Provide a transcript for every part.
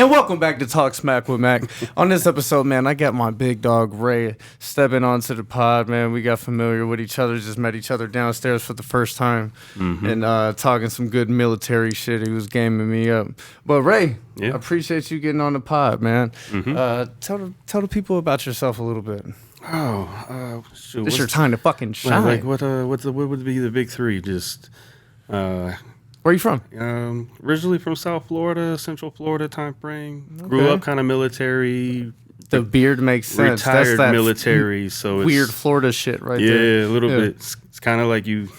And welcome back to Talk Smack with Mac. On this episode, man, I got my big dog Ray stepping onto the pod, man. We got familiar with each other, just met each other downstairs for the first time, and talking some good military shit. He was gaming me up. But Ray, I appreciate you getting on the pod, man. Tell the people about yourself a little bit. Shoot, It's your time to fucking shine. Like what would be the big three? Just where are you from? Originally from South Florida, Central Florida time frame. Okay. Grew up kind of military. The beard makes sense. Retired That's military, so it's weird Florida shit right there. Yeah, a little bit. It's kind of like you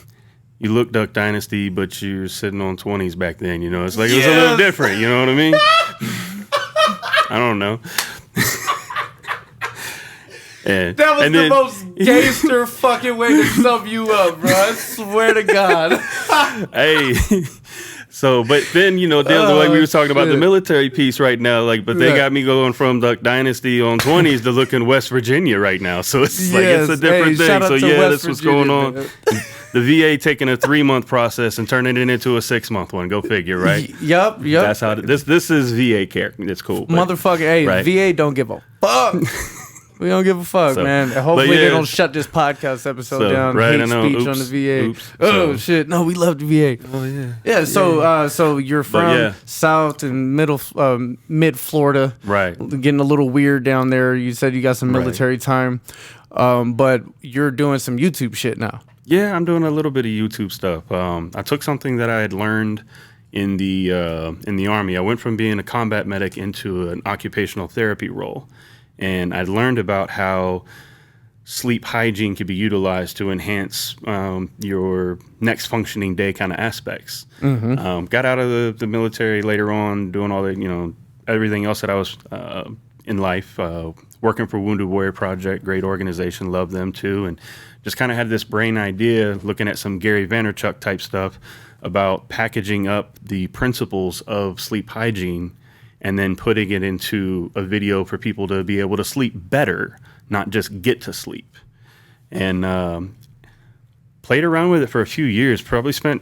look Duck Dynasty, but you're sitting on 20s back then. You know, it's like it was a little different. You know what I mean? I don't know. That was the most gangster fucking way to sum you up, bro. I swear to God. Hey, but then, like we were talking about the military piece right now, but they got me going from Duck Dynasty on 20s to looking West Virginia right now. So it's it's a different thing. So that's what's going on. The VA taking a 3-month process and turning it into a 6-month one. Go figure, right? Yep. That's how this is VA care. It's cool. Motherfucker, hey, right? VA don't give a fuck. We don't give a fuck, man. Hopefully they don't shut this podcast episode down. Right, hate speech on the VA. Shit. No, we love the VA. Oh, yeah. Yeah, so you're from South and mid Florida. Right. Getting a little weird down there. You said you got some military time. But you're doing some YouTube shit now. Yeah, I'm doing a little bit of YouTube stuff. I took something that I had learned in the Army. I went from being a combat medic into an occupational therapy role. And I learned about how sleep hygiene could be utilized to enhance your next functioning day kind of aspects. Got out of the military later on, doing all the, everything else that I was in life, working for Wounded Warrior Project, great organization, love them too. And just kind of had this brain idea looking at some Gary Vaynerchuk type stuff about packaging up the principles of sleep hygiene and then putting it into a video for people to be able to sleep better, not just get to sleep. And played around with it for a few years, probably spent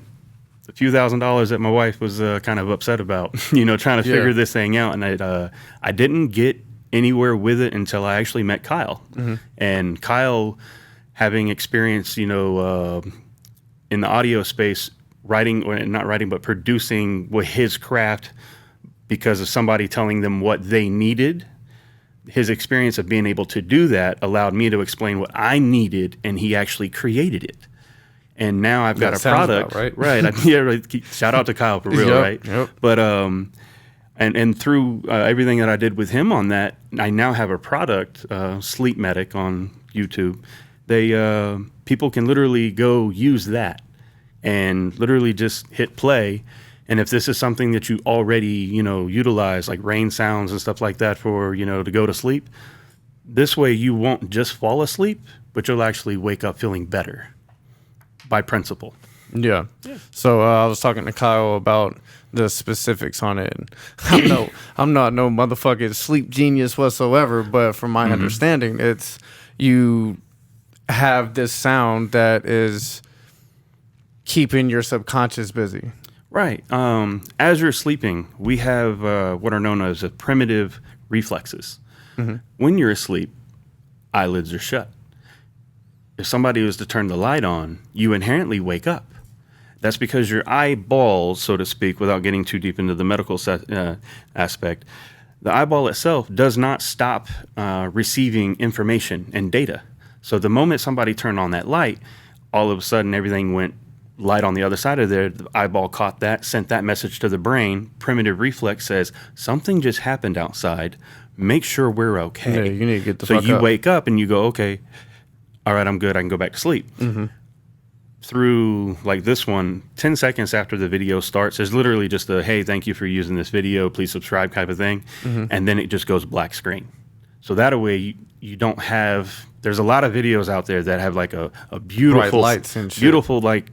a few $1,000s that my wife was kind of upset about, trying to figure this thing out. And I didn't get anywhere with it until I actually met Kyle. And Kyle, having experience, in the audio space, producing with his craft, because of somebody telling them what they needed. His experience of being able to do that allowed me to explain what I needed, and he actually created it. And now I've got a product. About right. Right. Shout out to Kyle for real, right? Yep. But and through everything that I did with him on that, I now have a product, Sleep Medic on YouTube. They people can literally go use that and literally just hit play. And if this is something that you already, utilize, like rain sounds and stuff like that for, to go to sleep, this way you won't just fall asleep, but you'll actually wake up feeling better by principle. Yeah. So I was talking to Kyle about the specifics on it. I'm not no motherfucking sleep genius whatsoever, but from my understanding, it's you have this sound that is keeping your subconscious busy. Right. As you're sleeping, we have what are known as primitive reflexes. When you're asleep, eyelids are shut. If somebody was to turn the light on, you inherently wake up. That's because your eyeballs, so to speak, without getting too deep into the medical aspect, the eyeball itself does not stop receiving information and data. So the moment somebody turned on that light, all of a sudden everything went light on the other side of there. The eyeball caught that, sent that message to the brain. Primitive reflex says, something just happened outside. Make sure we're okay. Yeah, you need to get the fuck up. So you wake up and you go, okay, all right, I'm good. I can go back to sleep. Through like this one, 10 seconds after the video starts, there's literally just a, hey, thank you for using this video. Please subscribe type of thing. And then it just goes black screen. So that way you don't have, there's a lot of videos out there that have like a beautiful, lights and shit. Beautiful, like,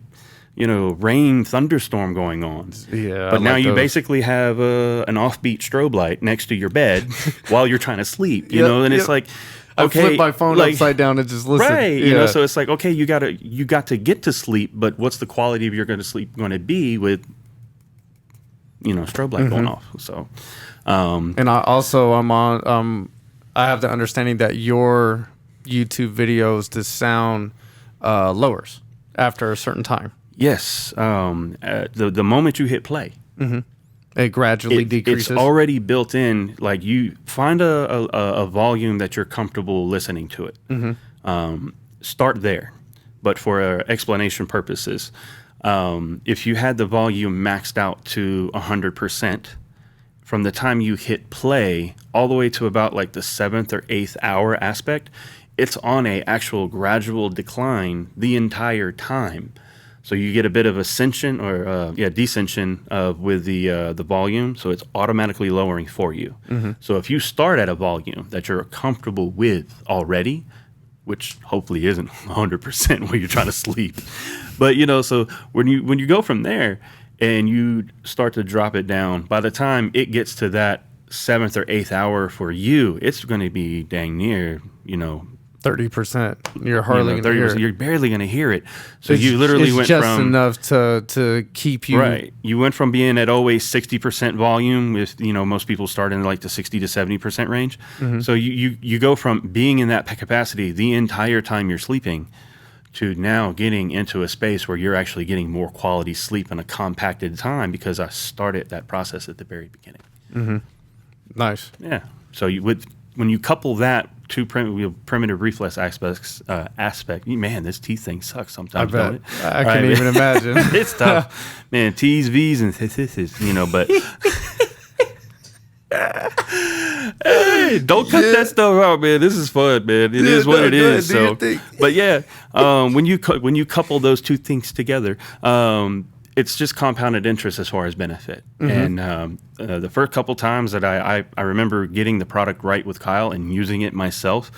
rain thunderstorm going on. Yeah. But now you basically have an offbeat strobe light next to your bed while you're trying to sleep, and it's like, okay, I flip my phone upside down and just listen. Right. So it's like, okay, you got to get to sleep, but what's the quality of your sleep going to be with, strobe light going off? So And I'm on. I have the understanding that your YouTube videos, the sound lowers after a certain time. Yes. The moment you hit play, It gradually decreases. It's already built in. Like, you find a volume that you're comfortable listening to it. Start there. But for explanation purposes, if you had the volume maxed out to 100%, from the time you hit play all the way to about like the 7th or 8th hour aspect, it's on a actual gradual decline the entire time. So you get a bit of ascension or descension with the volume, so it's automatically lowering for you. So if you start at a volume that you're comfortable with already, which hopefully isn't 100% when you're trying to sleep, but so when you go from there and you start to drop it down, by the time it gets to that 7th or 8th hour for you, it's going to be dang near 30%. You're hardly going to hear it. You're barely going to hear it. So you literally went just from enough to keep you right. You went from being at always 60% volume with most people start in like the 60 to 70% range. So you go from being in that capacity the entire time you're sleeping to now getting into a space where you're actually getting more quality sleep in a compacted time because I started that process at the very beginning. Nice. Yeah. So when you couple that two primitive reflex aspect, man, this teeth thing sucks sometimes. I bet. I can't even imagine. It's tough, man. T's, V's, and but. Hey, don't cut that stuff out, man. This is fun, man. It is what it is. So, but yeah, when you couple those two things together, it's just compounded interest as far as benefit. And the first couple times that I remember getting the product right with Kyle and using it myself,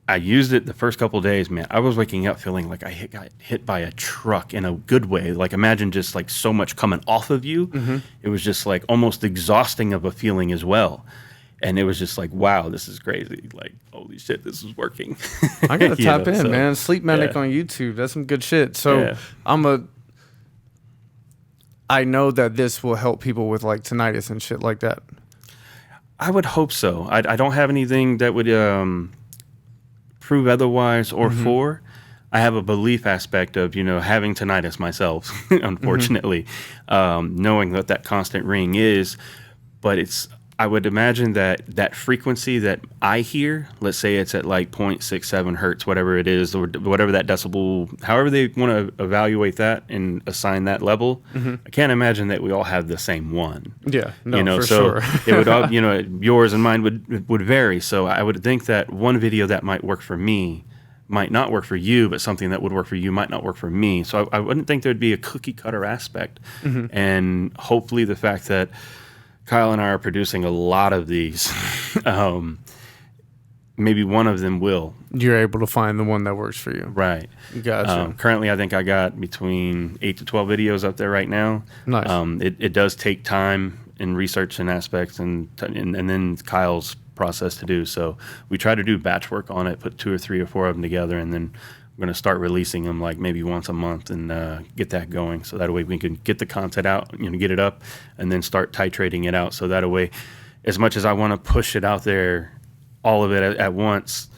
I used it the first couple of days, man. I was waking up feeling like I got hit by a truck in a good way. Like, imagine just like so much coming off of you. It was just like almost exhausting of a feeling as well. And it was just like, wow, this is crazy. Like, holy shit, this is working. I got to tap in, man. Sleep Medic on YouTube. That's some good shit. So I know that this will help people with like tinnitus and shit like that. I would hope so. I don't have anything that would prove otherwise or for. I have a belief aspect of, having tinnitus myself, unfortunately, knowing that constant ring is, but I would imagine that frequency that I hear, let's say it's at like 0.67 hertz, whatever it is, or whatever that decibel, however they want to evaluate that and assign that level, I can't imagine that we all have the same one. Yeah, no, for sure. It would all, yours and mine would vary. So I would think that one video that might work for me might not work for you, but something that would work for you might not work for me. So I wouldn't think there'd be a cookie cutter aspect. And hopefully the fact that Kyle and I are producing a lot of these. Maybe one of them will. You're able to find the one that works for you. Right. Gotcha. Currently, I think I got between 8 to 12 videos up there right now. Nice. It does take time in research and aspects and then Kyle's process to do. So we try to do batch work on it, put 2 or 3 or 4 of them together, and then we're going to start releasing them like maybe once a month and get that going. So that way we can get the content out, get it up, and then start titrating it out. So that way, as much as I want to push it out there, all of it at once,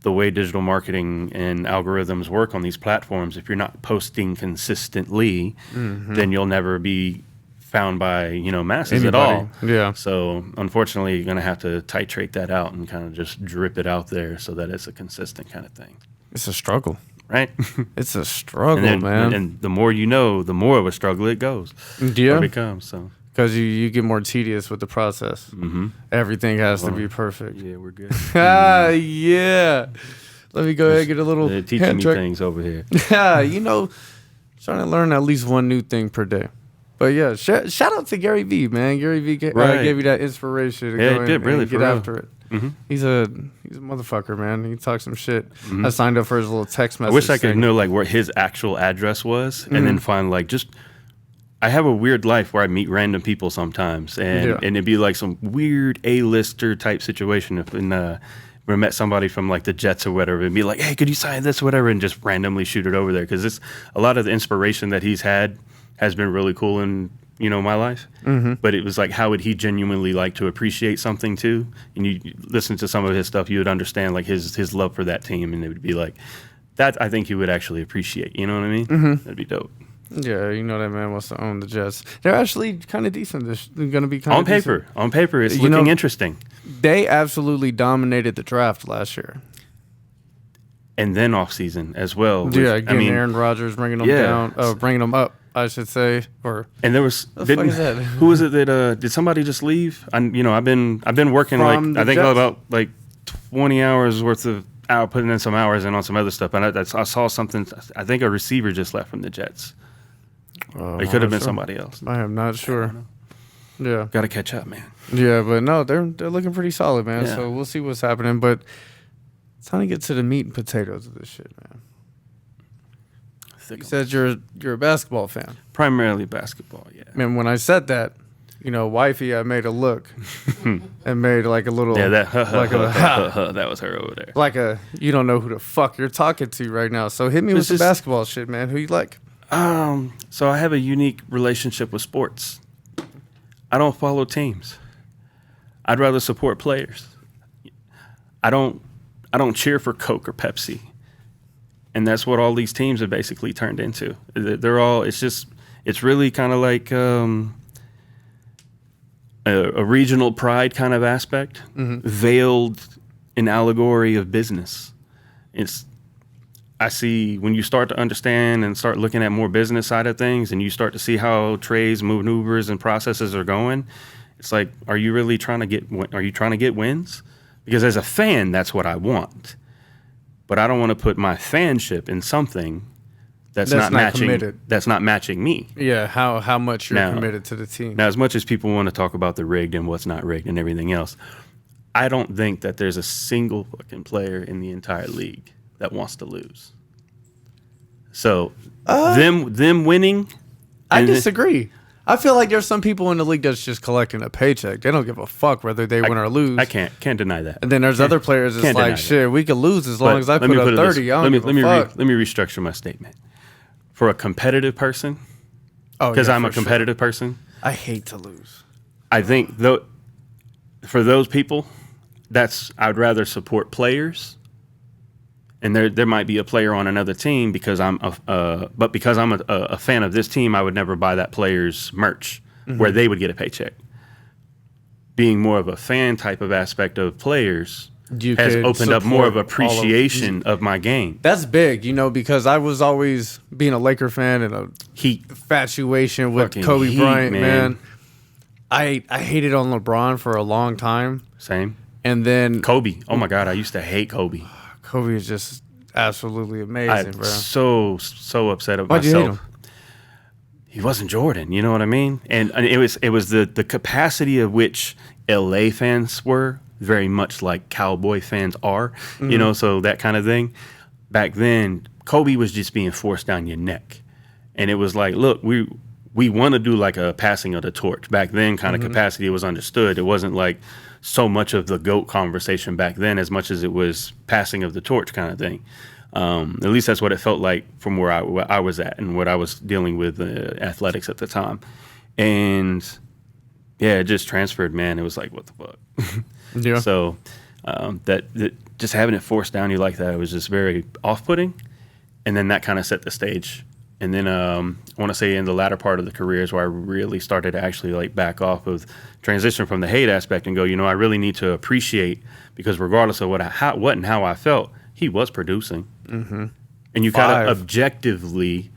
the way digital marketing and algorithms work on these platforms, if you're not posting consistently, then you'll never be found by masses at all. Yeah. So unfortunately, you're going to have to titrate that out and kind of just drip it out there so that it's a consistent kind of thing. It's a struggle. Right? It's a struggle, man. And the more you know, the more of a struggle it goes. Yeah. It becomes, so. Because you get more tedious with the process. Everything has to be perfect. Yeah, we're good. Yeah. Let me go ahead and get a little They're teaching me things over here. Yeah, trying to learn at least one new thing per day. But yeah, shout out to Gary Vee, man. Gary Vee gave you that inspiration to go and get after it. He's a motherfucker, man. He talks some shit. I signed up for his little text message. I wish I could know like where his actual address was, and then find like just. I have a weird life where I meet random people sometimes, and it'd be like some weird A-lister type situation. If we met somebody from like the Jets or whatever, and be like, "Hey, could you sign this, or whatever," and just randomly shoot it over there because a lot of the inspiration that he's had has been really cool and my life. But it was like, how would he genuinely like to appreciate something too? And you listen to some of his stuff, you would understand like his love for that team, and it would be like, that I think you would actually appreciate. You know what I mean? That'd be dope. Yeah, that man wants to own the Jets. They're actually kind of decent. They're going to be kind of On paper, it's looking interesting. They absolutely dominated the draft last year. And then off season as well. Getting Aaron Rodgers, bringing them down, bringing them up, I should say. And there was who was it that did somebody just leave? I've been working I think about like 20 hours worth of putting in some hours and on some other stuff. And I saw something. I think a receiver just left from the Jets. It could have been somebody else. I am not sure. Yeah, got to catch up, man. Yeah, but no, they're looking pretty solid, man. Yeah. So we'll see what's happening, but. It's time to get to the meat and potatoes of this shit, man. You said you're a basketball fan. Primarily basketball, yeah. And when I said that, wifey, I made a look and made like a little that was her over there. Like you don't know who the fuck you're talking to right now. So hit me with the basketball shit, man. Who you like? So I have a unique relationship with sports. I don't follow teams. I'd rather support players. I don't cheer for Coke or Pepsi. And that's what all these teams have basically turned into. They're all, it's really kind of like a regional pride kind of aspect, veiled in allegory of business. I see when you start to understand and start looking at more business side of things, and you start to see how trades, maneuvers, and processes are going, it's like, are you really trying to get wins? Because as a fan, that's what I want. But I don't want to put my fanship in something that's not matching. Committed. That's not matching me. Yeah, how much you're committed to the team. Now, as much as people want to talk about the rigged and what's not rigged and everything else, I don't think that there's a single fucking player in the entire league that wants to lose. So them winning. I disagree. I feel like there's some people in the league that's just collecting a paycheck. They don't give a fuck whether they win or lose. I can't deny that. And then there's other players that's like, shit, we could lose as long as I put up 30. Let me restructure my statement. For a competitive person, because I'm a competitive person, I hate to lose. I think for those people, I'd rather support players. And there might be a player on another team because I'm a fan of this team, I would never buy that player's merch where they would get a paycheck. Being more of a fan type of aspect of players has opened up more of appreciation of my game. That's big, because I was always being a Laker fan and a infatuation with Kobe Bryant, man. I hated on LeBron for a long time. Same. And then Kobe. Oh my God, I used to hate Kobe. Kobe is just absolutely amazing, bro. So upset at myself. You hate him? He wasn't Jordan, you know what I mean? And it was the capacity of which LA fans were very much like Cowboy fans are, so that kind of thing. Back then, Kobe was just being forced down your neck. And it was like, look, we want to do like a passing of the torch. Back then, kind of capacity was understood. It wasn't like so much of the GOAT conversation back then as much as it was passing of the torch kind of thing. At least that's what it felt like from where I was at and what I was dealing with athletics at the time. And yeah, it just transferred, man. It was like, what the fuck? Yeah. So that just having it forced down you like that, it was just very off-putting. And then that kind of set the stage. And then I want to say in the latter part of the career is where I really started to actually like back off of transition from the hate aspect and go, I really need to appreciate, because regardless of what and how I felt, he was producing. And you kind of objectively,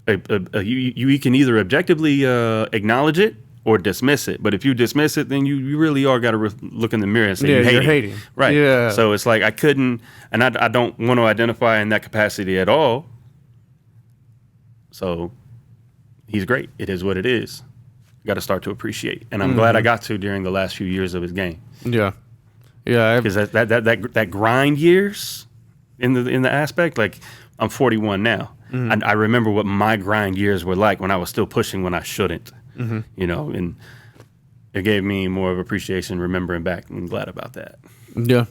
you can either objectively acknowledge it or dismiss it. But if you dismiss it, then you really are got to look in the mirror and say you're hating. Right. Yeah. So it's like I couldn't, and I don't want to identify in that capacity at all. So he's great. It is what it is. Got to start to appreciate, and I'm glad I got to during the last few years of his game. Yeah, yeah. Because that grind years in the aspect, like I'm 41 now. And I remember what my grind years were like when I was still pushing when I shouldn't. And it gave me more of appreciation remembering back, and I'm glad about that. Yeah,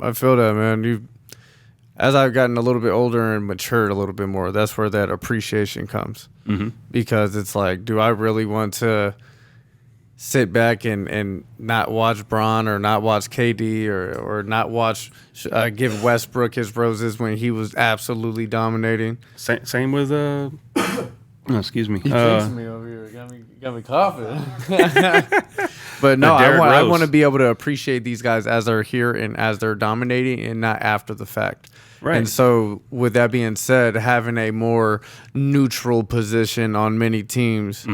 I feel that, man. as I've gotten a little bit older and matured a little bit more, that's where that appreciation comes. Mm-hmm. Because it's like, do I really want to sit back and not watch Bron or not watch KD or not watch give Westbrook his roses when he was absolutely dominating? Same with excuse me. You jinxed me over here. Got me coughing. But no, I want to be able to appreciate these guys as they're here and as they're dominating and not after the fact. Right. And so with that being said, having a more neutral position on many teams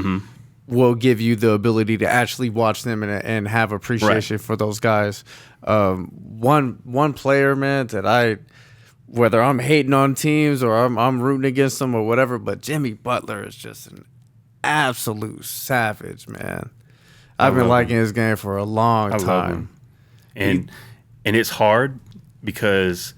will give you the ability to actually watch them and have appreciation for those guys. One player, man, that whether I'm hating on teams or I'm rooting against them or whatever, but Jimmy Butler is just an absolute savage, man. I've been liking his game for a long time. Love him. And it's hard because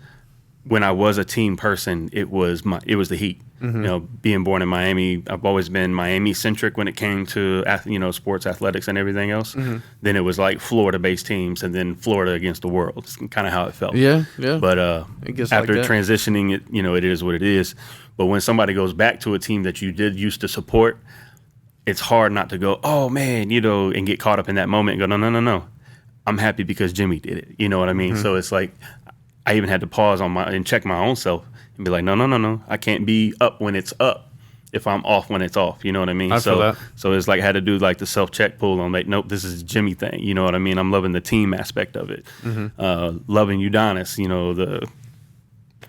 when I was a team person, it was the Heat. You know, being born in Miami, I've always been Miami centric when it came to sports, athletics, and everything else. Then it was like Florida-based teams, and then Florida against the world. It's kind of how it felt. Yeah. But after transitioning it, it is what it is. But when somebody goes back to a team that you did used to support, it's hard not to go, oh man, and get caught up in that moment and go, no. I'm happy because Jimmy did it. You know what I mean? So it's like I even had to pause and check my own self and be like, no. I can't be up when it's up if I'm off when it's off. You know what I mean? I feel that. So it's like I had to do like the self-check pull on like, nope, this is a Jimmy thing. You know what I mean? I'm loving the team aspect of it. Loving Udonis,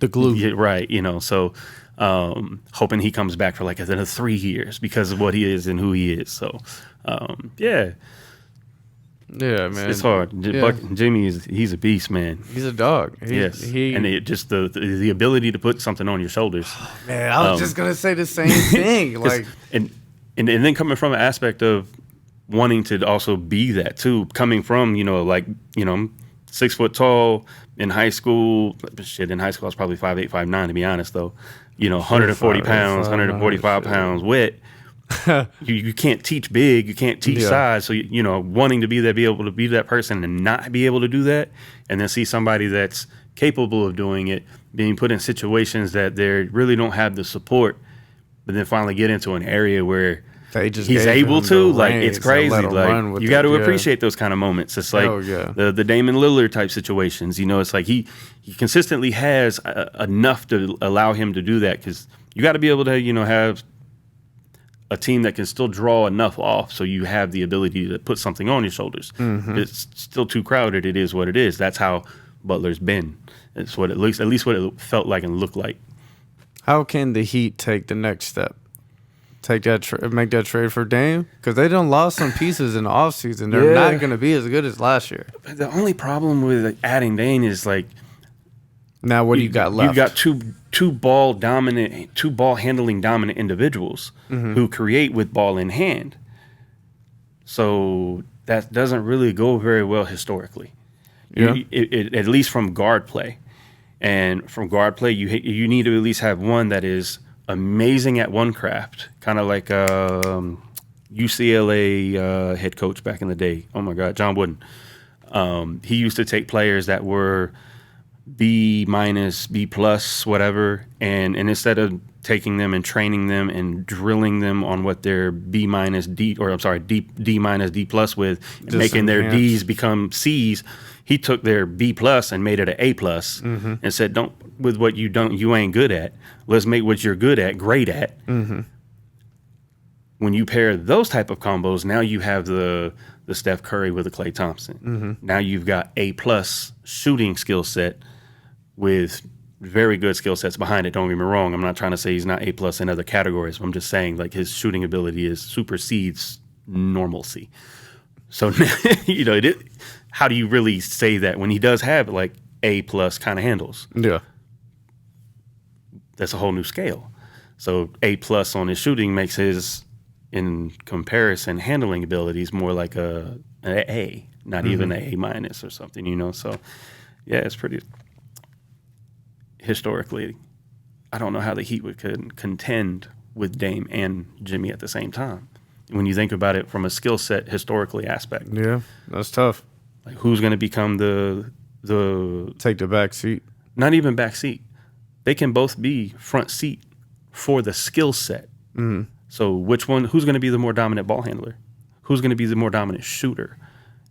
the glue. Yeah, right. So hoping he comes back for like another 3 years because of what he is and who he is. So, yeah. Yeah, man. It's hard. Yeah. Jimmy he's a beast, man. He's a dog. Yes. And it just the ability to put something on your shoulders. Man, I was just gonna say the same thing. Like, and then coming from an aspect of wanting to also be that too, coming from, 6 foot tall in high school. Shit, in high school I was probably 5'8", 5'9", to be honest though. 140 pounds, 145 pounds wet. You can't teach big, you can't teach size. So wanting to be able to be that person and not be able to do that, and then see somebody that's capable of doing it, being put in situations that they really don't have the support, but then finally get into an area where he's able to. Like, it's crazy. Like, you got to appreciate those kind of moments. It's like the Damon Lillard type situations. It's like he consistently has enough to allow him to do that, because you got to be able to have a team that can still draw enough off so you have the ability to put something on your shoulders. It's still too crowded. It is what it is. That's how Butler's been. It's what at least what it felt like and looked like. How can the Heat take the next step? Make that trade for Dame? Because they done lost some pieces in the offseason. They're not going to be as good as last year. But the only problem with adding Dame is like, now what do you got left? You got two ball handling dominant individuals who create with ball in hand. So that doesn't really go very well historically. Yeah. At least from guard play. And from guard play, you need to at least have one that is amazing at one craft, kind of like UCLA head coach back in the day. Oh my God, John Wooden. He used to take players that were B-, B+, whatever, and instead of taking them and training them and drilling them on what their D-, D+, D+ with, and making their D's become C's, he took their B+ and made it an A+, and said, "Don't with what you ain't good at. Let's make what you're good at great at." When you pair those type of combos, now you have the Steph Curry with the Klay Thompson. Now you've got A+ shooting skill set with very good skill sets behind it. Don't get me wrong. I'm not trying to say he's not A+ in other categories. I'm just saying like his shooting ability supersedes normalcy. So how do you really say that when he does have like A+ kind of handles? Yeah, that's a whole new scale. So A+ on his shooting makes his, in comparison, handling abilities more like an A, not even an A- or something. So yeah, it's pretty. Historically, I don't know how the Heat would contend with Dame and Jimmy at the same time. When you think about it from a skill set historically aspect. Yeah, that's tough. Like, who's going to become the take the back seat? Not even back seat. they can both be front seat for the skill set. Mm-hmm. So who's going to be the more dominant ball handler? Who's going to be the more dominant shooter?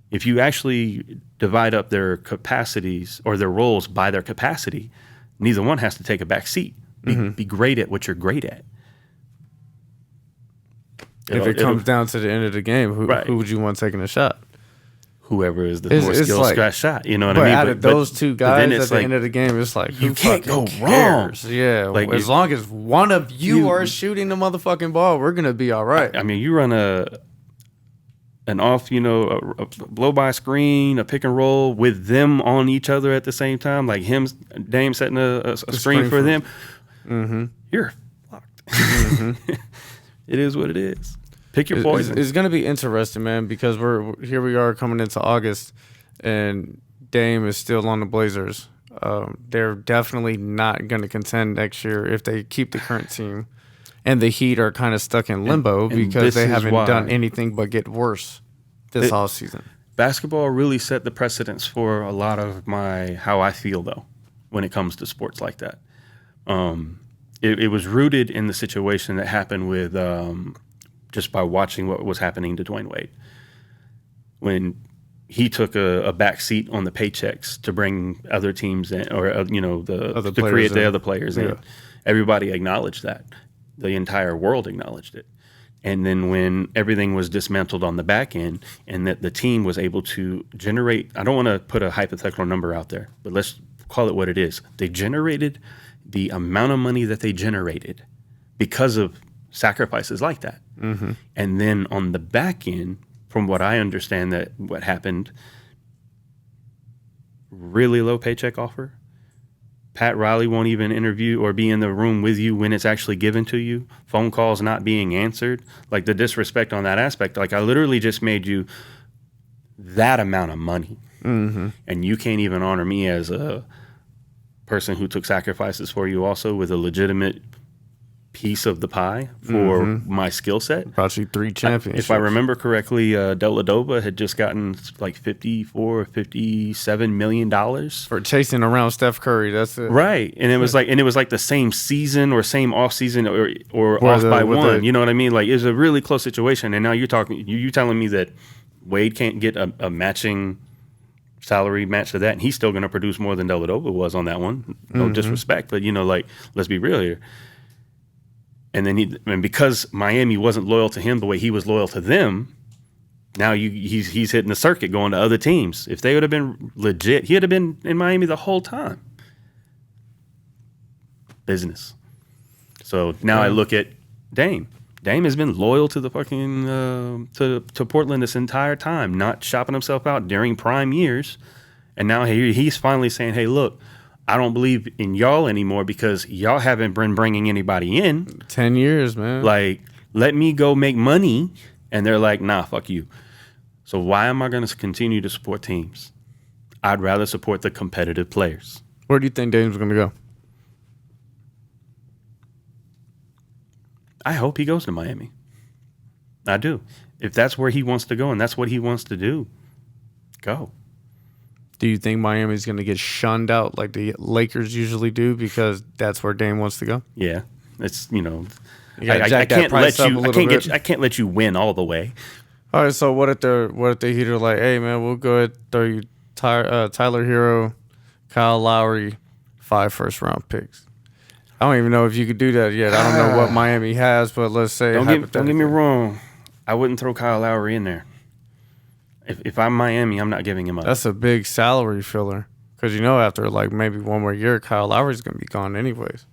If you actually divide up their capacities or their roles by their capacity, neither one has to take a back seat. Be great at what you're great at. If it comes down to the end of the game, who would you want taking a shot? Whoever is the more skilled shot, you know what I mean? Out of those two guys at the end of the game, it's like, you can't go wrong. Yeah, like, as long as one of you are shooting the motherfucking ball, we're going to be all right. I mean, you run an off, a blow by screen, a pick and roll with them on each other at the same time, like Dame setting a screen for them. Mm-hmm. You're fucked. Mm-hmm. It is what it is. Pick your poison. It's going to be interesting, man, because here we are coming into August, and Dame is still on the Blazers. They're definitely not going to contend next year if they keep the current team. And the Heat are kind of stuck in limbo because they haven't done anything but get worse this offseason. Basketball really set the precedence for a lot of how I feel, though, when it comes to sports like that. It was rooted in the situation that happened with just by watching what was happening to Dwayne Wade. When he took a back seat on the paychecks to bring other teams in, or to create the other players in. Everybody acknowledged that. The entire world acknowledged it. And then when everything was dismantled on the back end and that the team was able to generate, I don't want to put a hypothetical number out there, but let's call it what it is. They generated the amount of money that they generated because of sacrifices like that. Mm-hmm. And then on the back end, from what I understand, that what happened, really low paycheck offer. Pat Riley won't even interview or be in the room with you when it's actually given to you. Phone calls not being answered. Like the disrespect on that aspect. Like I literally just made you that amount of money. Mm-hmm. And you can't even honor me as a person who took sacrifices for you also with a legitimate piece of the pie for my skill set. Brought you 3 championships. If I remember correctly, Dellavedova had just gotten like $57 million for chasing around Steph Curry. That's it, right? And it was like the same season or same off season or off by one. You know what I mean? Like it was a really close situation. And now you're telling me that Wade can't get a matching salary match to that, and he's still going to produce more than Dellavedova was on that one. No disrespect, but let's be real here. And then because Miami wasn't loyal to him the way he was loyal to them, now he's hitting the circuit going to other teams. If they would have been legit, he would have been in Miami the whole time. Business. So now I look at Dame. Dame has been loyal to the fucking to Portland this entire time, not shopping himself out during prime years. And now he's finally saying, "Hey, look, I don't believe in y'all anymore because y'all haven't been bringing anybody in. 10 years, man. Like, let me go make money." And they're like, "Nah, fuck you." So why am I going to continue to support teams? I'd rather support the competitive players. Where do you think Dame's going to go? I hope he goes to Miami. I do. If that's where he wants to go and that's what he wants to do, go. Do you think Miami's going to get shunned out like the Lakers usually do because that's where Dame wants to go? Yeah, it's I can't let you win all the way. All right, so what if the Heat are like, "Hey man, we'll go ahead throw you Tyler Hero, Kyle Lowry, 5 first-round picks." I don't even know if you could do that yet. I don't know what Miami has, but let's say don't get me wrong. I wouldn't throw Kyle Lowry in there. If I'm Miami, I'm not giving him up. That's a big salary filler because after like maybe one more year, Kyle Lowry's going to be gone anyways.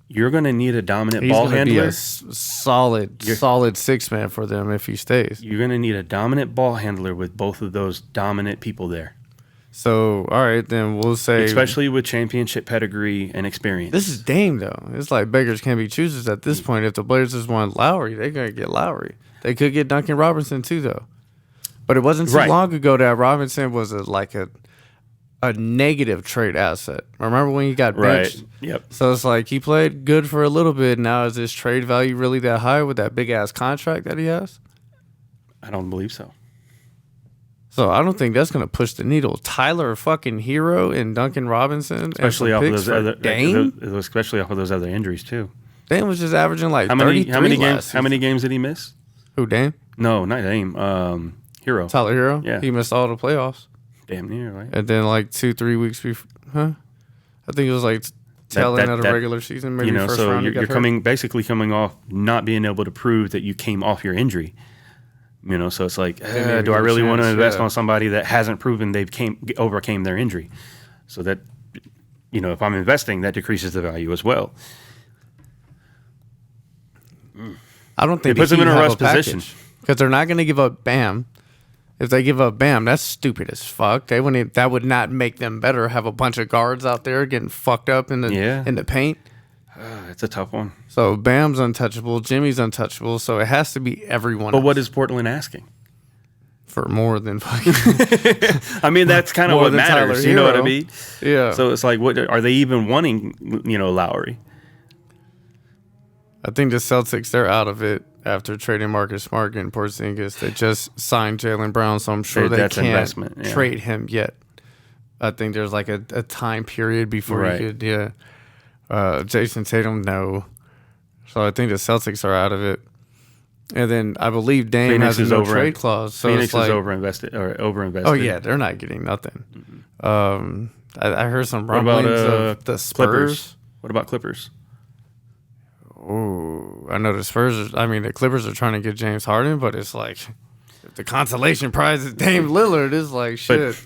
You're going to need a dominant He's ball handler. Be a solid 6-man for them if he stays. You're going to need a dominant ball handler with both of those dominant people there. So, all right, then we'll say... Especially with championship pedigree and experience. This is Dame, though. It's like beggars can't be choosers at this point. If the Blazers want Lowry, they're going to get Lowry. They could get Duncan Robinson, too, though. But it wasn't too long ago that Robinson was a negative trade asset. Remember when he got benched? Right, yep. So it's like he played good for a little bit. Now is his trade value really that high with that big-ass contract that he has? I don't believe so. So I don't think that's going to push the needle. Tyler fucking Hero and Duncan Robinson, especially off of those other, Dame? especially off of those other injuries too. Dame was just averaging like how many games? How many games did he miss? Who, Dame? No, not Dame. Hero. Tyler Hero. Yeah, he missed all the playoffs. Damn near, right? And then like 2-3 weeks before, I think it was like tail end of the regular season, maybe first so round. You're basically coming off not being able to prove that you came off your injury. So it's like, do I really want to invest on somebody that hasn't proven they've overcame their injury? So that, if I'm investing, that decreases the value as well. I don't think it puts them in a rush position because they're not going to give up Bam. If they give up Bam, that's stupid as fuck. That would not make them better. Have a bunch of guards out there getting fucked up in the paint. It's a tough one. So Bam's untouchable, Jimmy's untouchable. So it has to be everyone. But else. What is Portland asking? For more than fucking. I mean, that's kind of what matters. You know what I mean? Yeah. So it's like, what are they even wanting? Lowry. I think the Celtics, they're out of it after trading Marcus Smart and Porzingis. They just signed Jaylen Brown, so I'm sure they can't trade him yet. I think there's like a time period before you could, Jason Tatum, no. So I think the Celtics are out of it. And then I believe Dame Phoenix has a no trade clause. So Phoenix it's like, is overinvested. Oh, yeah, they're not getting nothing. I heard some rumblings of the Spurs. Clippers? What about Clippers? Oh, I know the the Clippers are trying to get James Harden, but it's like if the consolation prize is Dame Lillard, it's like shit.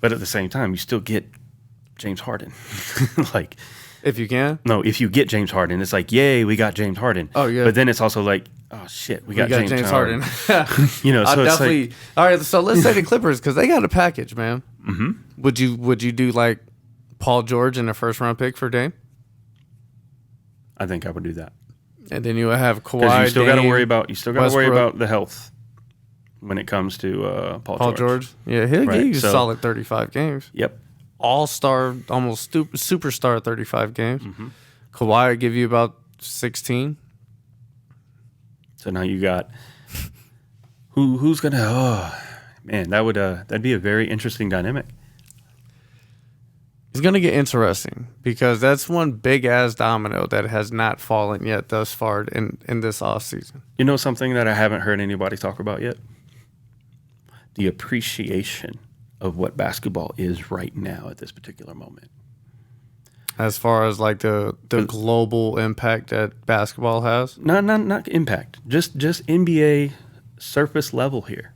But at the same time, you still get James Harden. Like, if you can? No, if you get James Harden, it's like, yay, we got James Harden. Oh, yeah. But then it's also like, oh, shit, we got James Harden. So definitely. Like, all right, so let's say the Clippers, because they got a package, man. Mm-hmm. Would you do like Paul George in a first round pick for Dame? I think I would do that. And then you would have Kawhi. Because you still got to worry Westbrook. about the health when it comes to Paul George. Yeah, he'll give you solid 35 games. Yep. All-star, almost superstar 35 games. Mm-hmm. Kawhi would give you about 16. So now you got who's gonna? Oh man, that'd be a very interesting dynamic. It's gonna get interesting because that's one big ass domino that has not fallen yet thus far in this offseason. You know something that I haven't heard anybody talk about yet? The appreciation of what basketball is right now at this particular moment. As far as like the global impact that basketball has? Not impact. Just NBA surface level here.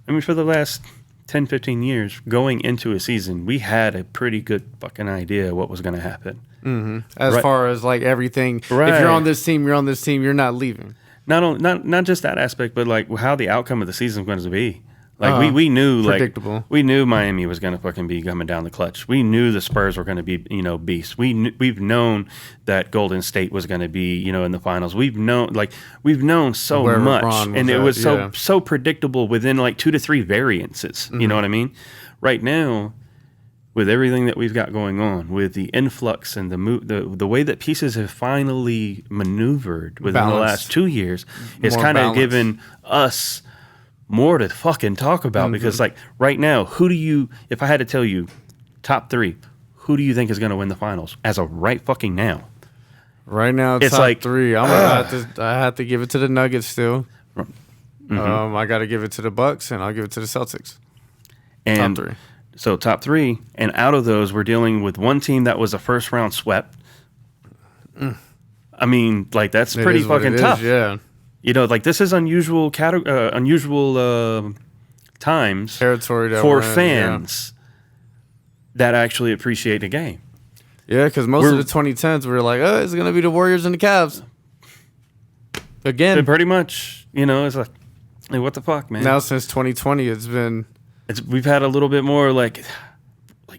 I mean, for the last 10, 15 years, going into a season, we had a pretty good fucking idea what was going to happen. Mm-hmm. As far as like everything, if you're on this team, you're not leaving. Not just that aspect, but like how the outcome of the season was going to be. Like we knew, predictable. We knew Miami was going to fucking be coming down the clutch. We knew the Spurs were going to be, beasts. We've known that Golden State was going to be, in the finals. We've known so where much, and it was so predictable within like 2 to 3 variances. Mm-hmm. You know what I mean? Right now, with everything that we've got going on, with the influx and the way that pieces have finally maneuvered within the last 2 years, it's kind of given us more to fucking talk about. Mm-hmm. Because like right now, if I had to tell you top 3, who do you think is going to win the finals as of right fucking now? Right now, it's top like 3. I have to give it to the Nuggets still. Mm-hmm. I got to give it to the Bucks, and I'll give it to the Celtics. And top 3. So top 3, and out of those, we're dealing with one team that was a first round swept. I mean, like that's pretty fucking tough. Yeah. Like this is unusual times territory for fans that actually appreciate the game. Yeah, because most of the 2010s we were like, oh, it's going to be the Warriors and the Cavs. Again. Pretty much, it's like, what the fuck, man? Now since 2020, we've had a little bit more like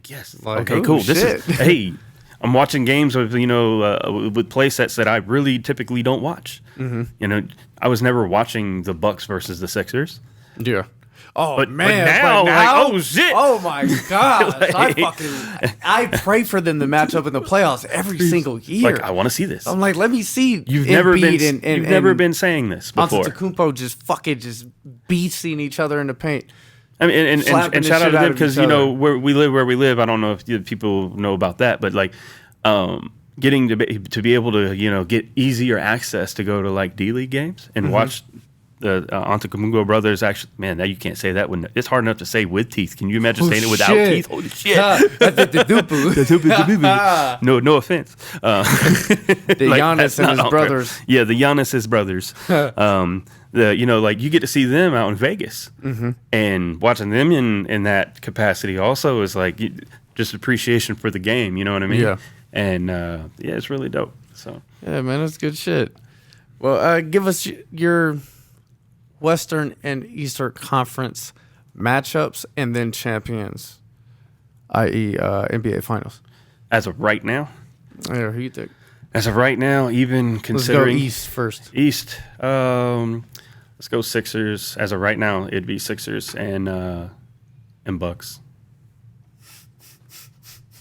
yes. Like, okay, cool. Shit. Hey, I'm watching games with with play sets that I really typically don't watch. Mm-hmm. I was never watching the Bucks versus the Sixers. Yeah. Oh, but man. Now, like, oh shit. Oh my God. I pray for them to match up in the playoffs every single year. Like, I want to see this. I'm like, let me see. You've never been saying this before. Antetokounmpo just beasting each other in the paint. I mean, Slapping and the shout out shit to out them of because each other. where we live. I don't know if people know about that, but like getting to be able to get easier access to go to like D League games and watch the Antetokounmpo brothers. Actually, man, now you can't say that when it's hard enough to say with teeth. Can you imagine saying it without teeth? Holy shit! No offense. The Giannis and his brothers. Yeah, the Giannis' brothers. Like you get to see them out in Vegas, and watching them in that capacity also is like just appreciation for the game. You know what I mean? Yeah. And it's really dope. So Yeah, man, that's good shit. Well, give us your Western and Eastern Conference matchups and then champions, i.e., NBA Finals. as of right now, Yeah, who you think? even Let's go considering East first. East, let's go Sixers. As of right now, it'd be Sixers and Bucks.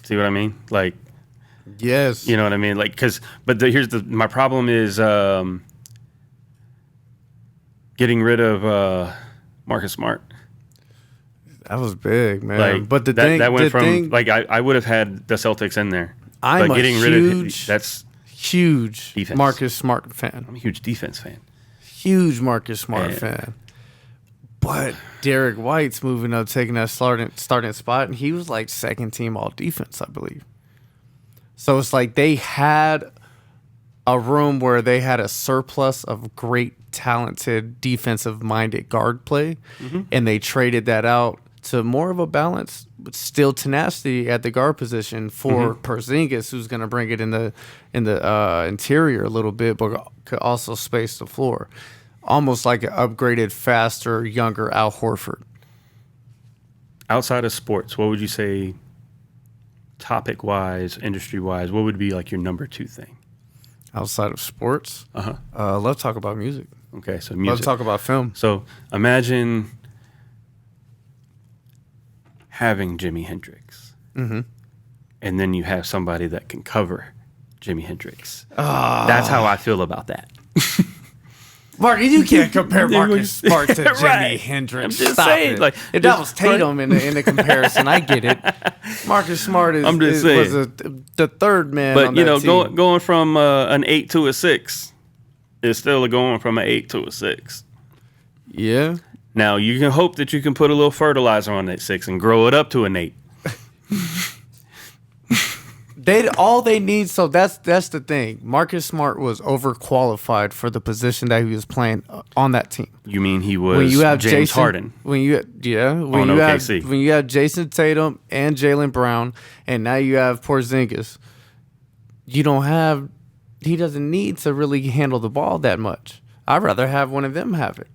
See what I mean? Like, Yes. you know what I mean? Like, my problem is getting rid of Marcus Smart. That was big, man. Like, but that went from I would have had the Celtics in there. I'm but getting rid of that's huge defense. Marcus Smart fan. I'm a huge defense fan. Huge Marcus Smart Yeah. fan. But Derek White's moving up, taking that starting spot, and he was like second team all defense, I believe. So it's like they had a room where they had a surplus of great, talented, defensive-minded guard play, and they traded that out to more of a balance, but still tenacity at the guard position for Porzingis, who's going to bring it in the interior a little bit, but could also space the floor. Almost like an upgraded, faster, younger Al Horford. Outside of sports, what would you say, topic-wise, industry-wise, what would be like your number two thing? Outside of sports, Uh-huh. let's talk about music. Okay, so Let's music. talk about film. So imagine having Jimi Hendrix, and then you have somebody that can cover Jimi Hendrix. That's how I feel about that. Mark, you can't compare Marcus Smart to Jimi Right. Hendrix. I'm just Stop saying, it. like, if that was Tatum in the comparison, I get it. Marcus Smart was the third man. But on that team. going from an 8 to a 6 is still going from an 8 to a 6. Yeah. Now you can hope that you can put a little fertilizer on that 6 and grow it up to an 8. All they need. So that's the thing. Marcus Smart was overqualified for the position that he was playing on that team. You mean he was When you have James Harden? When you have OKC. when you have Jason Tatum and Jaylen Brown, and now you have Porzingis, you don't have. He doesn't need to really handle the ball that much. I'd rather have one of them have it,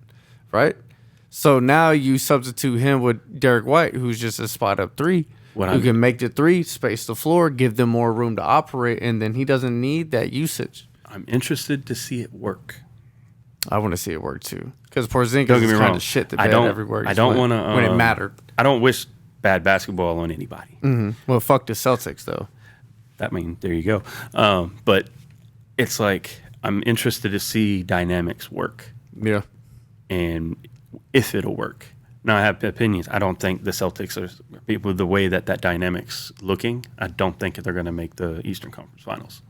right? So now you substitute him with Derek White, who's just a spot up three, who can make the three, space the floor, give them more room to operate, and then he doesn't need that usage. I'm interested to see it work. I want to see it work too, because Porzingis Don't get me is kind wrong. of shit the I bed don't- everywhere. I don't want to when it mattered. I don't wish bad basketball on anybody. Well, fuck the Celtics though. There you go. But it's like I'm interested to see dynamics work Yeah. and if it'll work. Now I have opinions. I don't think the Celtics are with the way that dynamic's looking. I don't think they're going to make the Eastern Conference Finals.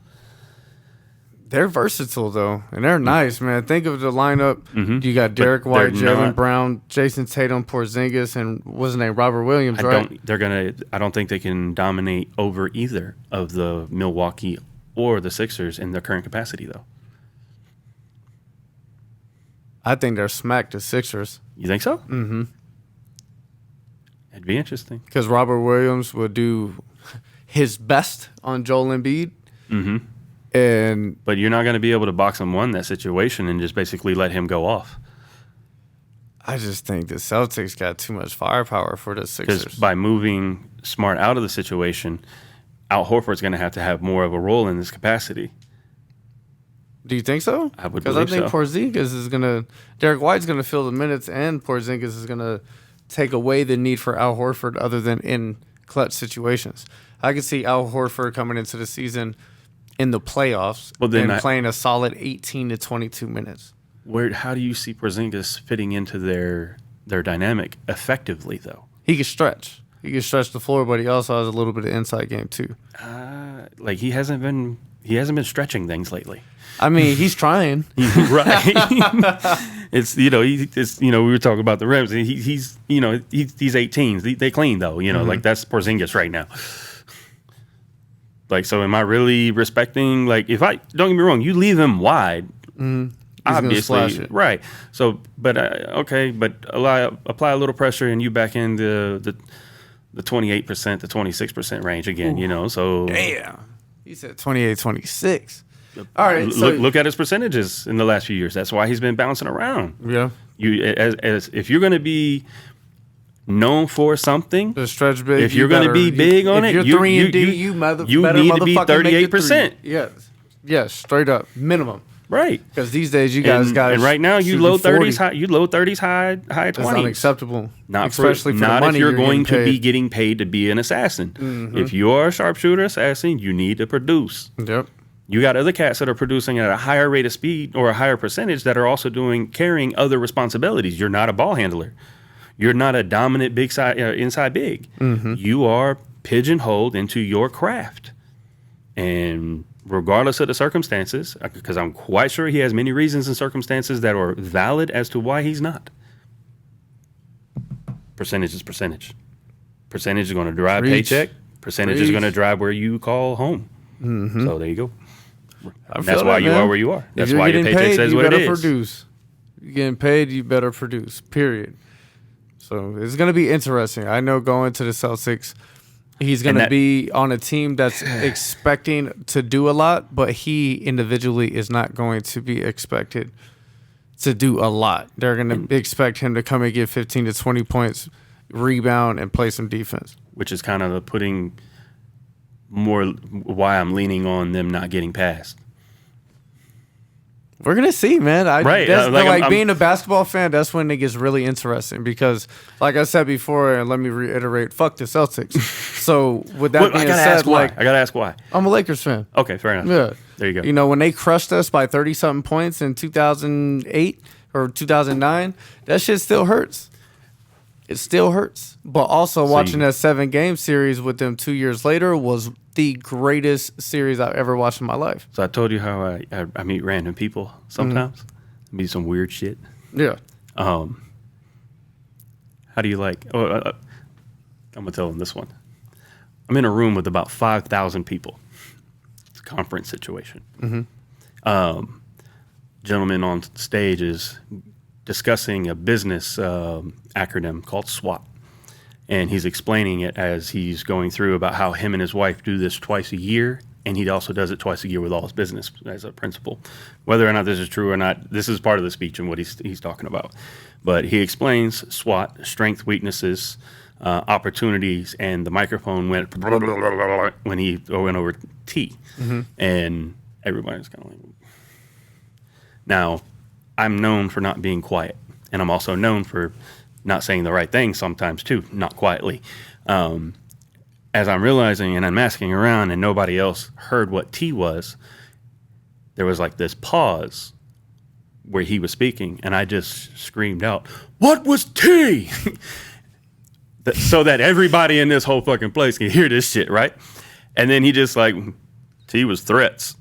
They're versatile though, and they're nice, man. Think of the lineup. You got Derek But they're White, Jaylen not- Brown, Jason Tatum, Porzingis, and what's his name, Robert Williams, right? I don't think they can dominate over either of the Milwaukee or the Sixers in their current capacity though. I think they're smacked the Sixers You think so? Mm-hmm. It'd be interesting. because Robert Williams will do his best on Joel Embiid, and But you're not going to be able to box him one that situation and just basically let him go off. I just think the Celtics got too much firepower for the Sixers. Because by moving Smart out of the situation, Al Horford's going to have more of a role in this capacity. Do you think so? I would Because I believe think so. Porzingis is gonna. Derek White's gonna fill the minutes, and Porzingis is gonna take away the need for Al Horford, other than in clutch situations. I could see Al Horford coming into the season in the playoffs and playing a solid 18 to 22 minutes. How do you see Porzingis fitting into their their dynamic effectively, though. He can stretch. He can stretch the floor, but he also has a little bit of inside game too. Like he hasn't been stretching things lately. I mean, he's trying. Right. It's we were talking about the Rams. He's 18s. They clean though. Like that's Porzingis right now. Like, so am I really respecting? Like, if I don't get me wrong, you leave him wide. Obviously, right. So, but but apply a little pressure, and you back in the 28%, the 26% range again. Ooh. So damn, he said 28, 26. All right, look at his percentages in the last few years. That's why he's been bouncing around. Yeah, as if you're going to be known for something, the stretch big. If you're going to be big on it, you're 3 and D. You need to be 38%. Yes, straight up minimum. Right, because these days you guys got. And right now you low 30s, high 20s. That's unacceptable. Especially for the money if you're going to be getting paid to be an assassin. Mm-hmm. If you are a sharpshooter assassin, you need to produce. Yep. You got other cats that are producing at a higher rate of speed or a higher percentage that are also carrying other responsibilities. You're not a ball handler. You're not a dominant big side inside big. Mm-hmm. You are pigeonholed into your craft, and regardless of the circumstances, because I'm quite sure he has many reasons and circumstances that are valid as to why he's not. Percentage is percentage. Percentage is going to drive paycheck. Percentage is going to drive where you call home. Mm-hmm. So there you go. That's why you are where you are. That's why your paycheck says what it is. You better produce. You're getting paid, you better produce, period. So it's going to be interesting. I know going to the Celtics, he's going to be on a team that's expecting to do a lot, but he individually is not going to be expected to do a lot. They're going to expect him to come and get 15 to 20 points, rebound, and play some defense. Which is kind of putting more why I'm leaning on them not getting past. We're going to see, man. Right. Being a basketball fan, that's when it gets really interesting because, like I said before, and let me reiterate, fuck the Celtics. So, with that being said, I got to ask why. I'm a Lakers fan. Okay, fair enough. Yeah. There you go. When they crushed us by 30-something points in 2008 or 2009, that shit still hurts. It still hurts. But also watching that 7-game series with them 2 years later was the greatest series I've ever watched in my life. So I told you how I meet random people sometimes. Mm-hmm. Meet some weird shit. Yeah. How do you like... I'm going to tell them this one. I'm in a room with about 5,000 people. It's a conference situation. Mm-hmm. Gentleman on stage is discussing a business acronym called SWAT. And he's explaining it as he's going through about how him and his wife do this twice a year, and he also does it twice a year with all his business as a principal. Whether or not this is true or not, this is part of the speech and what he's talking about. But he explains SWAT, strength, weaknesses, opportunities, and the microphone went when he went over T. Mm-hmm. And everybody's kind of like... Now, I'm known for not being quiet, and I'm also known for not saying the right thing sometimes too, not quietly. As I'm realizing and I'm asking around and nobody else heard what T was, there was like this pause where he was speaking, and I just screamed out, "What was T?" So that everybody in this whole fucking place can hear this shit, right? And then he just like, T was threats,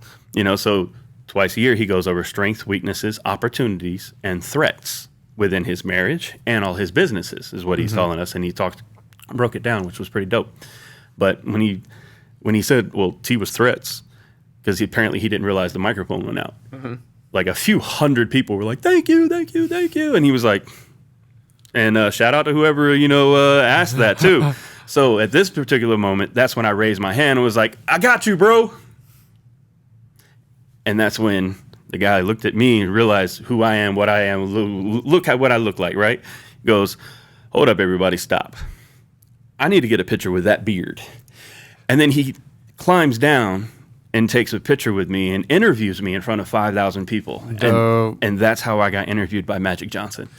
so twice a year he goes over strengths, weaknesses, opportunities, and threats within his marriage and all his businesses is what he's telling us. And he broke it down, which was pretty dope. But when he said, well, T was threats, because apparently he didn't realize the microphone went out. Mm-hmm. Like a few hundred people were like, thank you. And he was like, and shout out to whoever, asked that too. So at this particular moment, that's when I raised my hand and was like, I got you, bro. And that's when the guy looked at me and realized who I am, what I am. Look at what I look like, right? He goes, hold up, everybody, stop. I need to get a picture with that beard. And then he climbs down and takes a picture with me and interviews me in front of 5,000 people. And that's how I got interviewed by Magic Johnson.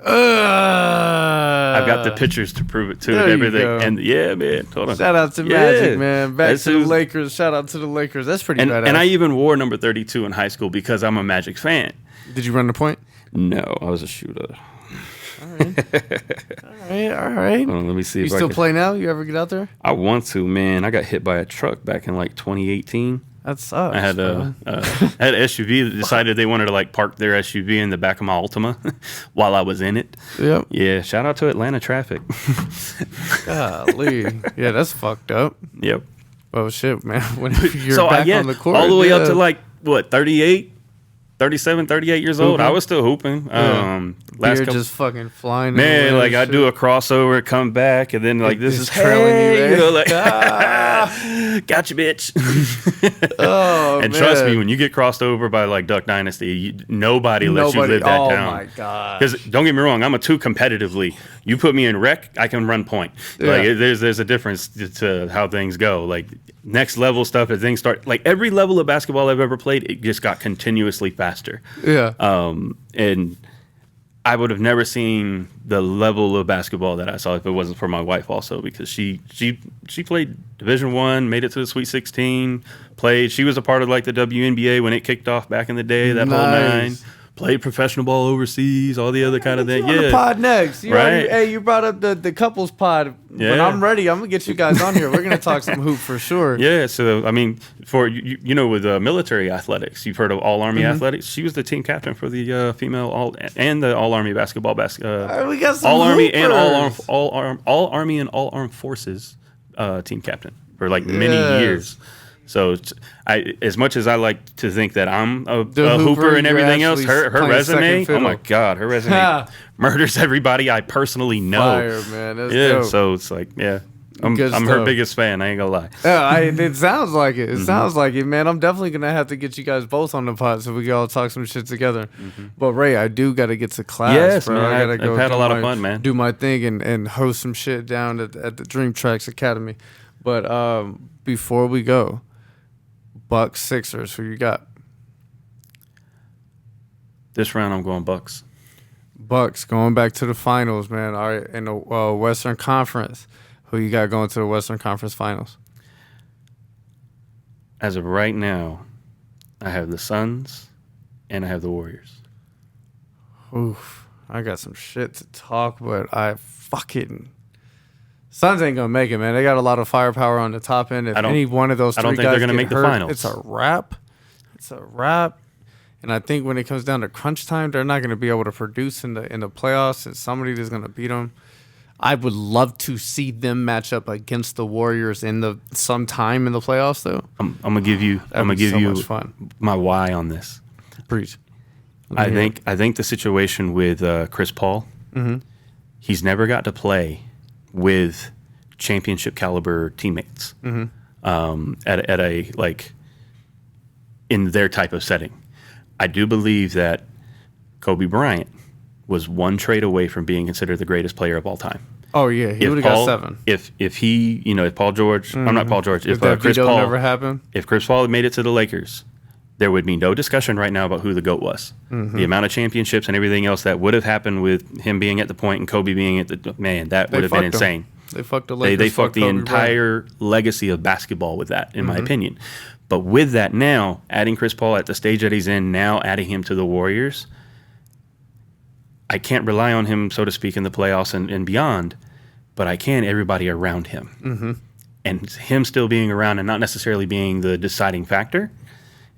I've got the pictures to prove it too and everything. And yeah, man, hold on. Shout out to Magic, man. Back to the Lakers. Shout out to the Lakers. That's pretty badass. And I even wore number 32 in high school because I'm a Magic fan. Did you run the point? No, I was a shooter. All right. Hold on, let me see You if I still can. play now? You ever get out there? I want to, man. I got hit by a truck back in like 2018. That sucks. I had bro. had an SUV that decided they wanted to like park their SUV in the back of my Altima while I was in it. Yep. Yeah, shout out to Atlanta traffic. Golly. Yeah, that's fucked up. Yep. Well, shit, man. When you're So back on the court, all the way up yeah. to like what 38, 37, 38 years old. I was still hooping. Last Beer couple, just fucking flying. man, everywhere like and I shit. do a crossover, come back, and then like this It's is trailing hey, you, eh? you know, like Ah. gotcha, bitch. Oh, And man. trust me, when you get crossed over by like Duck Dynasty, nobody lets you live that oh down. my god. Because don't get me wrong, I'm a two competitively. You put me in rec, I can run point. Like Yeah. there's a difference to how things go. Like next level stuff as things start. Like every level of basketball I've ever played, it just got continuously faster. Yeah. And I would have never seen the level of basketball that I saw if it wasn't for my wife also, because she played Division One, made it to the Sweet 16, played. She was a part of like the WNBA when it kicked off back in the day, that whole nine. Nice. Played professional ball overseas, all the other kind of thing. On the Yeah. pod next. You Right. hey, you brought up the couples pod. When Yeah. I'm ready, I'm gonna get you guys on here. We're gonna talk some hoop for sure. Yeah, so I mean, for you know, with military athletics, you've heard of All Army Athletics. She was the team captain for the female and the All Army basketball. We got some All Army and hoopers. All Army and All Armed Forces team captain for like many Yes. years. So as much as I like to think that I'm a The hooper and you're everything else, actually her playing resume, second oh my fiddle. god, her resume murders everybody I personally know. Fire, man. That's Yeah, dope. so it's like, yeah, I'm Good her stuff. biggest fan. I ain't gonna lie. Yeah, it sounds like it. It sounds like it, man. I'm definitely gonna have to get you guys both on the pod so we can all talk some shit together. But Ray, I do got to get to class. Yes, bro. man. I gotta I've had a do lot of fun, man. Do my thing and host some shit down at the Dream Tracks Academy. But before we go, Bucks Sixers, who you got? This round, I'm going Bucks. Bucks going back to the finals, man. All right, in the Western Conference, who you got going to the Western Conference Finals? As of right now, I have the Suns and I have the Warriors. Oof, I got some shit to talk, but I fucking Suns ain't gonna make it, man. They got a lot of firepower on the top end. If any one of those I three don't think guys they're gonna get make the hurt, finals. it's a wrap. It's a wrap. And I think when it comes down to crunch time, they're not gonna be able to produce in the playoffs. And somebody is gonna beat them. I would love to see them match up against the Warriors in sometime in the playoffs, though. I'm gonna give you. I'm gonna That'd be give so you much fun. my why on this. Preach. I think the situation with Chris Paul, he's never got to play with championship caliber teammates at a like in their type of setting. I do believe that Kobe Bryant was one trade away from being considered the greatest player of all time. Oh yeah, he would have got 7. If he, if Paul George, I'm not Paul George. If that Chris veto Paul never happened. if Chris Paul had made it to the Lakers, there would be no discussion right now about who the GOAT was. The amount of championships and everything else that would have happened with him being at the point and Kobe being at the man, that would have been insane. They fucked the Lakers. They fucked the Kobe entire legacy of basketball with that, in my opinion. But with that now, adding Chris Paul at the stage that he's in now, adding him to the Warriors, I can't rely on him, so to speak, in the playoffs and beyond, but I can everybody around him. And him still being around and not necessarily being the deciding factor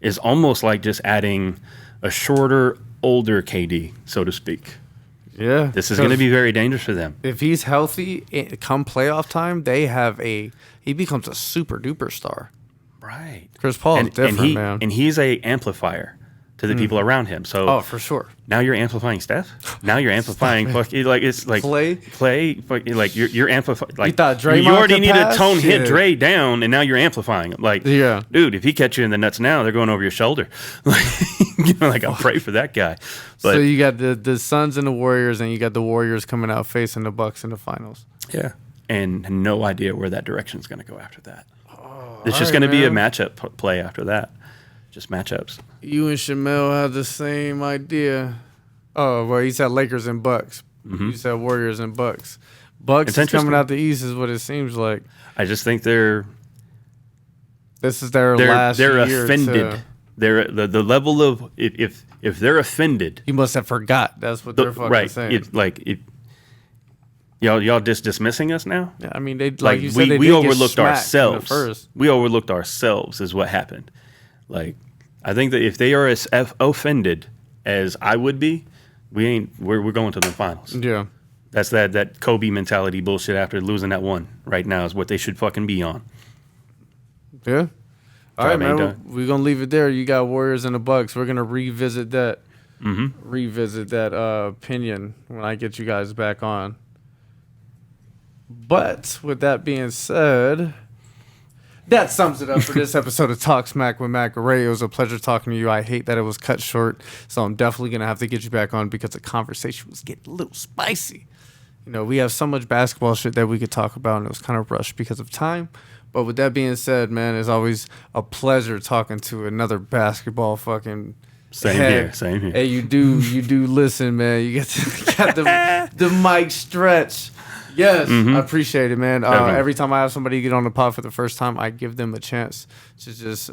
is almost like just adding a shorter, older KD, so to speak. Yeah. This is going to be very dangerous for them. If he's healthy, come playoff time, he becomes a super duper star. Right. Chris Paul is different, man. And he's a amplifier to the people around him. So Oh, for sure. now you're amplifying Steph. Now you're amplifying it's like Clay. Like you're amplifying. Like thought Draymond you already could need pass? to tone hit Shit. Dre down, and now you're amplifying him. Like, Yeah. dude, if he catch you in the nuts now, they're going over your shoulder. Like I pray for that guy. But So you got the Suns and the Warriors, and you got the Warriors coming out facing the Bucks in the finals. yeah, and no idea where that direction is going to go after that. It's all just right, going to be a man. matchup play after that. Just matchups. You and Shamel have the same idea. Oh, well, he said Lakers and Bucks. You said Warriors and Bucks. Bucks It's is coming interesting. out the East is what it seems like. I just think they're This is their last they're year offended. to- They're the level of if they're offended, You must have forgot. That's what they're fucking right? saying. Y'all just dismissing us now? Yeah, I mean, they like you said, we did overlooked get ourselves. First. We overlooked ourselves is what happened. Like, I think that if they are as offended as I would be, we're going to the finals. Yeah. That's that Kobe mentality bullshit after losing that one right now is what they should fucking be on. Yeah. All right, man. done. We're going to leave it there. You got Warriors and the Bucks. We're going to revisit that. Opinion when I get you guys back on. But with that being said, that sums it up for this episode of Talk Smack with Mac Ray. It was a pleasure talking to you. I hate that it was cut short, so I'm definitely going to have to get you back on because the conversation was getting a little spicy. You know, we have so much basketball shit that we could talk about, and it was kind of rushed because of time. But with that being said, man, it's always a pleasure talking to another basketball fucking Same head. here. Hey, you do listen, man. You got the mic stretch. Yes, I appreciate it, man. Every time I have somebody get on the pod for the first time, I give them a chance to just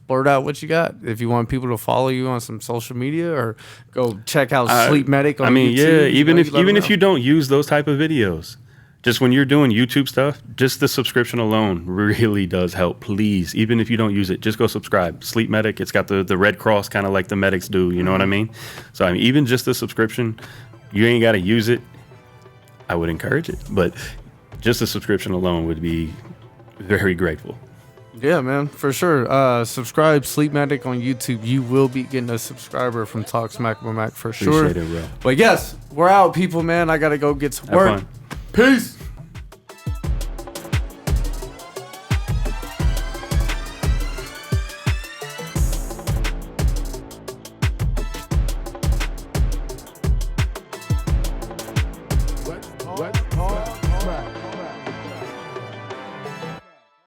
blurt out what you got. If you want people to follow you on some social media or go check out Sleep Medic on YouTube. Yeah, even if you don't use those type of videos, just when you're doing YouTube stuff, just the subscription alone really does help. Please, even if you don't use it, just go subscribe. Sleep Medic, it's got the red cross kind of like the medics do. You know what I mean? So I mean, even just the subscription, you ain't got to use it. I would encourage it, but just the subscription alone would be very grateful. Yeah, man, for sure. Subscribe, Sleep Medic on YouTube. You will be getting a subscriber from Talk Smack with Mac for sure. Appreciate it, bro. But yes, we're out, people, man. I got to go get to Have work. fun. Peace.